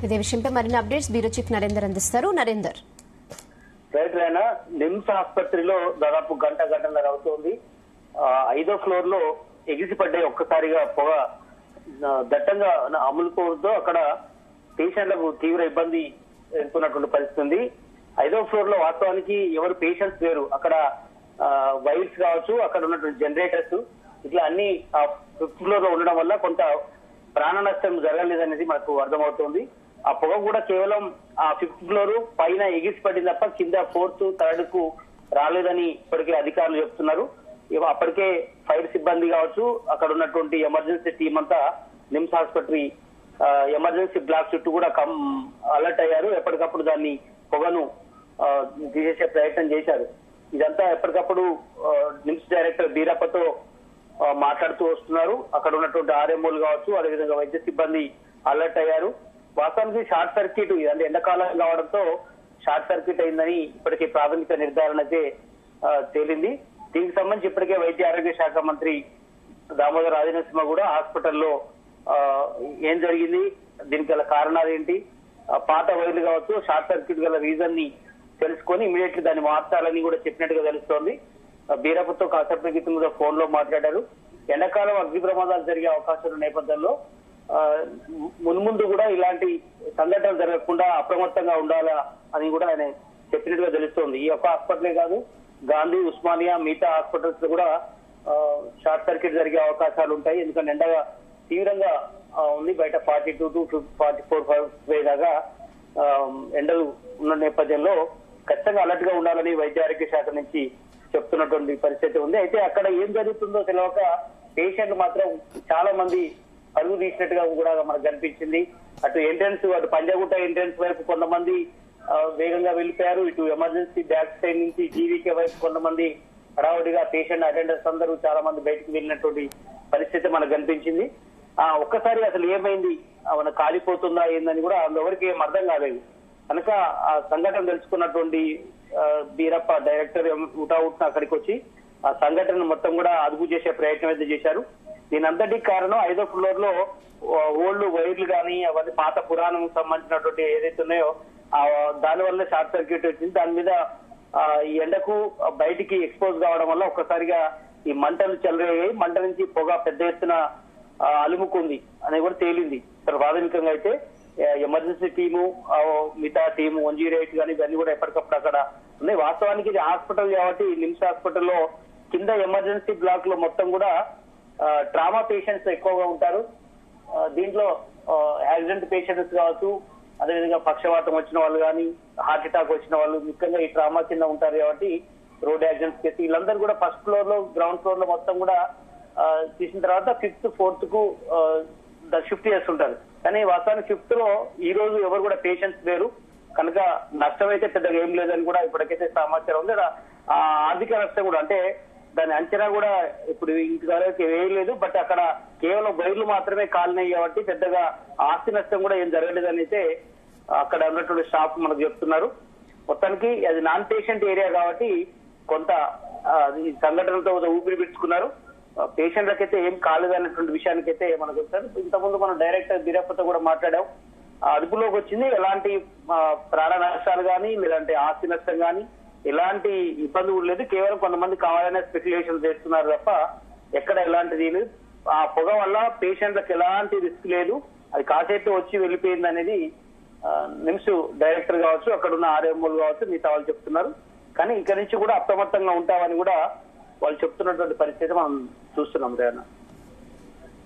ఇదే విషయంపై మరిన్ని అప్డేట్స్ బ్యూరో చీఫ్ నరేందర్ అందిస్తారు. నరేందర్. రైట్ రైనా, నిమ్స్ ఆసుపత్రిలో దాదాపు గంటన్నర అవుతోంది. 5వ ఫ్లోర్ లో ఎగిసిపడ్డాయి ఒక్కసారిగా పొగ దట్టంగా అమ్ములుకోవడంతో అక్కడ పేషెంట్లకు తీవ్ర ఇబ్బంది ఎదుర్కొన్నటువంటి పరిస్థితి ఉంది. 5వ ఫ్లోర్ లో వాస్తవానికి ఎవరు పేషెంట్స్ లేరు. అక్కడ వైర్స్ కావచ్చు, అక్కడ ఉన్నటువంటి జనరేటర్స్ ఇట్లా అన్ని 5th ఫ్లోర్ లో ఉండడం వల్ల కొంత ప్రాణ నష్టం జరగలేదనేది మనకు అర్థమవుతోంది. ఆ పొగ కూడా కేవలం ఆ 5th ఫ్లోర్ పైన ఎగిసి పడింది తప్ప కింద 4th, 3rd కు రాలేదని ఇప్పటికే అధికారులు చెప్తున్నారు. అప్పటికే ఫైర్ సిబ్బంది కావచ్చు, అక్కడ ఉన్నటువంటి ఎమర్జెన్సీ టీం అంతా నిమ్స్ ఆసుపత్రి ఎమర్జెన్సీ బ్లాక్ చుట్టూ కూడా అలర్ట్ అయ్యారు. ఎప్పటికప్పుడు దాన్ని పొగను తీసేసే ప్రయత్నం చేశారు. ఇదంతా ఎప్పటికప్పుడు నిమ్స్ డైరెక్టర్ బీరప్పతో మాట్లాడుతూ వస్తున్నారు. అక్కడ ఉన్నటువంటి ఆర్ఎంఓలు కావచ్చు, అదేవిధంగా వైద్య సిబ్బంది అలర్ట్ అయ్యారు. వాస్తవానికి షార్ట్ సర్క్యూట్, అంటే ఎండాకాలం కావడంతో షార్ట్ సర్క్యూట్ అయిందని ఇప్పటికే ప్రాథమిక నిర్ధారణ అయితే తేలింది. దీనికి సంబంధించి ఇప్పటికే వైద్య ఆరోగ్య శాఖ మంత్రి దామోదర్ రాజనరసింహ కూడా హాస్పిటల్లో ఏం జరిగింది, దీనికి గల కారణాలు ఏంటి, పాత వైర్లు కావచ్చు, షార్ట్ సర్క్యూట్ గల రీజన్ ని తెలుసుకొని ఇమీడియట్లీ దాన్ని మార్చాలని కూడా చెప్పినట్టుగా తెలుస్తోంది. బీరప్పతో కాసేపటి క్రితం కూడా ఫోన్ లో మాట్లాడారు. ఎండాకాలం అగ్ని ప్రమాదాలు జరిగే అవకాశం ఉన్న నేపథ్యంలో మున్ముందు కూడా ఇలాంటి సంఘటనలు జరగకుండా అప్రమత్తంగా ఉండాలా అని కూడా ఆయన చెప్పినట్టుగా తెలుస్తోంది. ఈ ఒక్క హాస్పిటలే కాదు, గాంధీ, ఉస్మానియా, మిగతా హాస్పిటల్స్ లో కూడా షార్ట్ సర్క్యూట్ జరిగే అవకాశాలు ఉంటాయి. ఎందుకంటే ఎండగా తీవ్రంగా ఉంది. బయట 42 to 44 దాకా ఎండలు ఉన్న నేపథ్యంలో ఖచ్చితంగా అలర్ట్ గా ఉండాలని వైద్య ఆరోగ్య శాఖ నుంచి చెప్తున్నటువంటి పరిస్థితి ఉంది. అయితే అక్కడ ఏం జరుగుతుందో తెలియక పేషెంట్లు మాత్రం చాలా మంది అడుగు తీసినట్టుగా కూడా మనకు కనిపించింది. అటు ఎంట్రన్స్, అటు పంజాగుట్ట ఎంట్రన్స్ వైపు కొంతమంది వేగంగా వెళ్ళిపోయారు. ఇటు ఎమర్జెన్సీ బ్యాక్ సైడ్ నుంచి జీవీకే వైపు కొంతమంది హడావుడిగా పేషెంట్ అటెండర్స్ అందరూ చాలా మంది బయటకు వెళ్ళినటువంటి పరిస్థితి మనకు కనిపించింది. ఒక్కసారి అసలు ఏమైంది, మన కాలిపోతుందా ఏందని కూడా ఎవరికి ఏం అర్థం కాలేదు. కనుక ఆ సంఘటన తెలుసుకున్నటువంటి బీరప్ప డైరెక్టర్ ఉటావుట్న అక్కడికి వచ్చి ఆ సంఘటన మొత్తం కూడా అదుపు చేసే ప్రయత్నం అయితే చేశారు. దీని అంతటికి కారణం 5వ ఫ్లోర్ లో ఓల్డ్ వైర్లు కానీ అవన్నీ పాత పురాణం సంబంధించినటువంటి ఏదైతే ఉన్నాయో దాని వల్ల షార్ట్ సర్క్యూట్ వచ్చింది. దాని మీద ఈ ఎండకు బయటికి ఎక్స్పోజ్ కావడం వల్ల ఒక్కసారిగా ఈ మంటలు చెలరేగాయి. మంట నుంచి పొగ పెద్ద ఎత్తున అలుముకుంది అనేది కూడా తేలింది. ప్రాథమికంగా అయితే ఎమర్జెన్సీ టీము, మిగతా టీము 108 కానీ ఇవన్నీ కూడా ఎప్పటికప్పుడు అక్కడ ఉన్నాయి. వాస్తవానికి ఇది హాస్పిటల్ కాబట్టి నిమ్స్ హాస్పిటల్లో కింద ఎమర్జెన్సీ బ్లాక్ లో మొత్తం కూడా ట్రామా పేషెంట్స్ ఎక్కువగా ఉంటారు. దీంట్లో యాక్సిడెంట్ పేషెంట్స్ కావచ్చు, అదేవిధంగా పక్షవాతం వచ్చిన వాళ్ళు కానీ, హార్ట్ అటాక్ వచ్చిన వాళ్ళు ముఖ్యంగా ఈ ట్రామా కింద ఉంటారు కాబట్టి రోడ్ యాక్సిడెంట్స్ కేసు వీళ్ళందరూ కూడా ఫస్ట్ ఫ్లోర్ లో, గ్రౌండ్ ఫ్లోర్ లో మొత్తం కూడా తీసిన తర్వాత 5th, 4th కు షిఫ్ట్ చేస్తుంటారు. కానీ వాస్తవానికి 5th లో ఈ రోజు ఎవరు కూడా పేషెంట్స్ లేరు కనుక నష్టం అయితే పెద్దగా ఏం లేదని కూడా ఇప్పటికైతే సమాచారం ఉంది. ఆర్థిక నష్టం కూడా, అంటే దాని అంచనా కూడా ఇప్పుడు ఇంతవరకు వేయలేదు. బట్ అక్కడ కేవలం వైర్లు మాత్రమే కాలినాయి కాబట్టి పెద్దగా ఆస్తి నష్టం కూడా ఏం జరగలేదని అయితే అక్కడ ఉన్నటువంటి స్టాఫ్ మనకు చెప్తున్నారు. మొత్తానికి అది నాన్ పేషెంట్ ఏరియా కాబట్టి కొంత ఈ సంఘటనలతో ఊపిరి పీల్చుకున్నారు. పేషెంట్లకైతే ఏం కాలేదన్నటువంటి విషయానికైతే మనకు వస్తారు. ఇంతకుముందు మనం డైరెక్టర్ బీరప్పతో కూడా మాట్లాడాం. అదుపులోకి వచ్చింది. ఎలాంటి ప్రాణ నష్టాలు కానీ, లేదంటే ఆస్తి నష్టం కానీ ఎలాంటి ఇబ్బంది కూడా లేదు. కేవలం కొంతమంది కావాలనే స్పెక్యులేషన్ చేస్తున్నారు తప్ప ఎక్కడ ఎలాంటిది లేదు. ఆ పొగ వల్ల పేషెంట్లకు ఎలాంటి రిస్క్ లేదు. అది కాసేపు వచ్చి వెళ్ళిపోయింది అనేది నిమ్స్ డైరెక్టర్ కావచ్చు, అక్కడ ఉన్న ఆర్ఎంఓలు కావచ్చు, మిగతా వాళ్ళు చెప్తున్నారు. కానీ ఇక్కడి నుంచి కూడా అప్రమత్తంగా ఉంటామని కూడా వాళ్ళు చెప్తున్నటువంటి పరిస్థితి మనం చూస్తున్నాం రేనా.